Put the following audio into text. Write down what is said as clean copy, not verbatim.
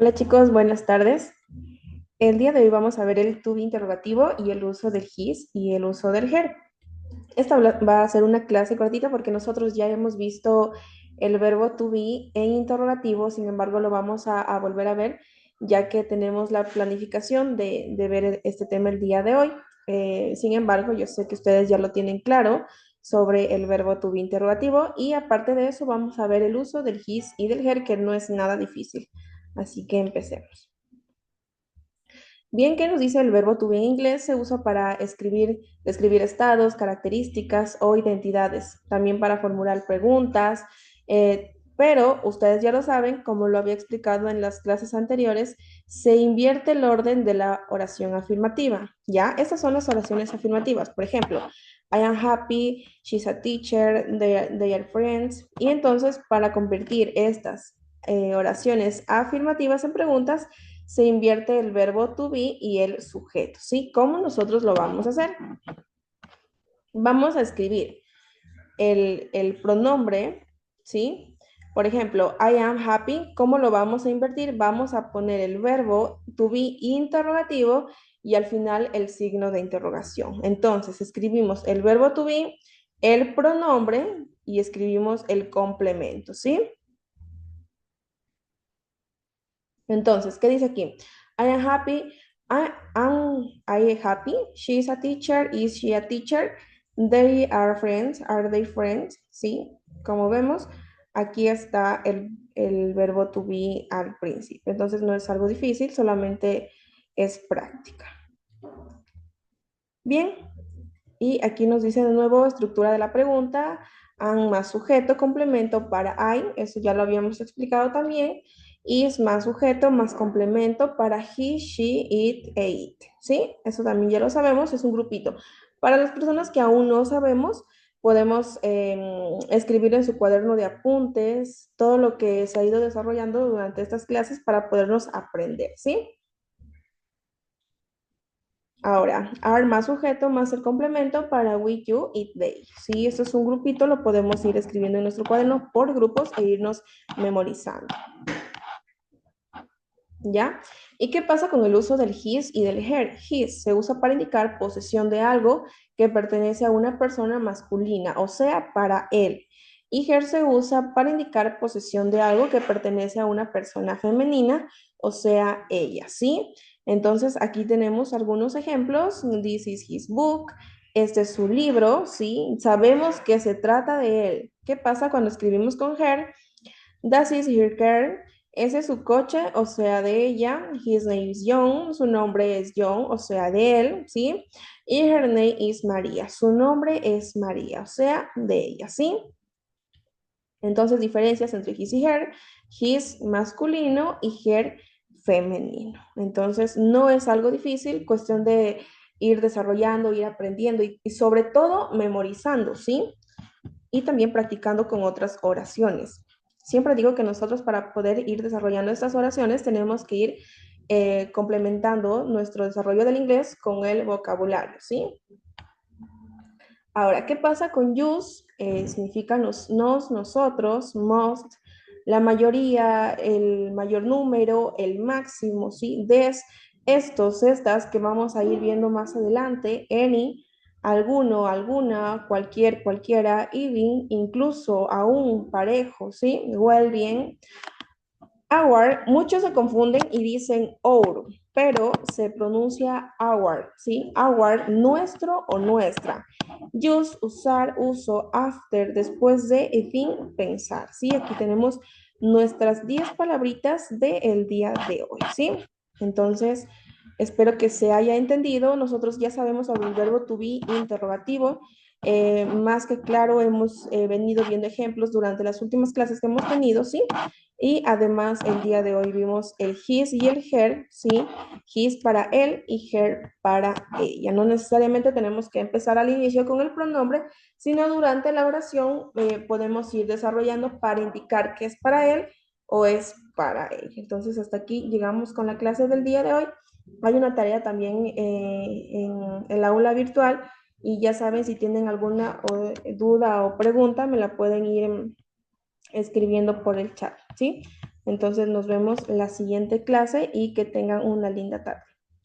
Hola chicos, buenas tardes. El día de hoy vamos a ver el to be interrogativo y el uso del his y el uso del her. Esta va a ser una clase cortita porque nosotros ya hemos visto el verbo to be en interrogativo, sin embargo lo vamos a volver a ver ya que tenemos la planificación de ver este tema el día de hoy. Sin embargo, yo sé que ustedes ya lo tienen claro sobre el verbo to be interrogativo y aparte de eso vamos a ver el uso del his y del her, que no es nada difícil. Así que empecemos. Bien, ¿qué nos dice el verbo to be en inglés? Se usa para describir estados, características o identidades, también para formular preguntas, pero ustedes ya lo saben, como lo había explicado en las clases anteriores, se invierte el orden de la oración afirmativa, ¿ya? Estas son las oraciones afirmativas. Por ejemplo, I am happy, she's a teacher, they are friends. Y entonces, para convertir estas oraciones afirmativas en preguntas, se invierte el verbo to be y el sujeto, ¿sí? ¿Cómo nosotros lo vamos a hacer? Vamos a escribir el pronombre, ¿sí? Por ejemplo, I am happy, ¿cómo lo vamos a invertir? Vamos a poner el verbo to be interrogativo y al final el signo de interrogación. Entonces, escribimos el verbo to be, el pronombre y escribimos el complemento, ¿sí? Entonces, ¿qué dice aquí? I am happy. I am happy. She is a teacher. Is she a teacher? They are friends. Are they friends? Sí, como vemos, aquí está el verbo to be al principio. Entonces no es algo difícil, solamente es práctica. Bien, y aquí nos dice de nuevo estructura de la pregunta, and más sujeto, complemento para I, eso ya lo habíamos explicado también, is más sujeto, más complemento para he, she, it, e it, ¿sí? Eso también ya lo sabemos, es un grupito. Para las personas que aún no sabemos, podemos escribir en su cuaderno de apuntes todo lo que se ha ido desarrollando durante estas clases para podernos aprender, ¿sí? Ahora, are más sujeto más el complemento para we, you, it, they. Si esto es un grupito, lo podemos ir escribiendo en nuestro cuaderno por grupos e irnos memorizando. ¿Ya? ¿Y qué pasa con el uso del his y del her? His se usa para indicar posesión de algo que pertenece a una persona masculina, o sea, para él. Y her se usa para indicar posesión de algo que pertenece a una persona femenina, o sea, ella, ¿sí? Entonces, aquí tenemos algunos ejemplos. This is his book. Este es su libro, ¿sí? Sabemos que se trata de él. ¿Qué pasa cuando escribimos con her? That is her car. Ese es su coche, o sea, de ella. His name is John. Su nombre es John, o sea, de él, ¿sí? Y her name is María. Su nombre es María, o sea, de ella, ¿sí? Entonces, diferencias entre his y her. His masculino y her femenino. Entonces, no es algo difícil, cuestión de ir desarrollando, ir aprendiendo y sobre todo memorizando, ¿sí? Y también practicando con otras oraciones. Siempre digo que nosotros para poder ir desarrollando estas oraciones tenemos que ir complementando nuestro desarrollo del inglés con el vocabulario, ¿sí? Ahora, ¿qué pasa con use? Significa nos, nosotros, most, la mayoría, el mayor número, el máximo, ¿sí? Des, estos, estas que vamos a ir viendo más adelante, any, alguno, alguna, cualquier, cualquiera, even, incluso, aún, parejo, ¿sí? Well, bien. Our, muchos se confunden y dicen our, pero se pronuncia our, ¿sí? Our, nuestro o nuestra. Use, usar, uso, after, después de, y fin, pensar, ¿sí? Aquí tenemos nuestras 10 palabritas del día de hoy, ¿sí? Entonces, espero que se haya entendido. Nosotros ya sabemos sobre el verbo to be interrogativo. Más que claro, hemos venido viendo ejemplos durante las últimas clases que hemos tenido, ¿sí? Y además el día de hoy vimos el his y el her, ¿sí? His para él y her para ella. No necesariamente tenemos que empezar al inicio con el pronombre, sino durante la oración podemos ir desarrollando para indicar que es para él o es para ella. Entonces hasta aquí llegamos con la clase del día de hoy. Hay una tarea también en el aula virtual y ya saben, si tienen alguna duda o pregunta, me la pueden ir escribiendo por el chat, ¿sí? Entonces nos vemos la siguiente clase y que tengan una linda tarde.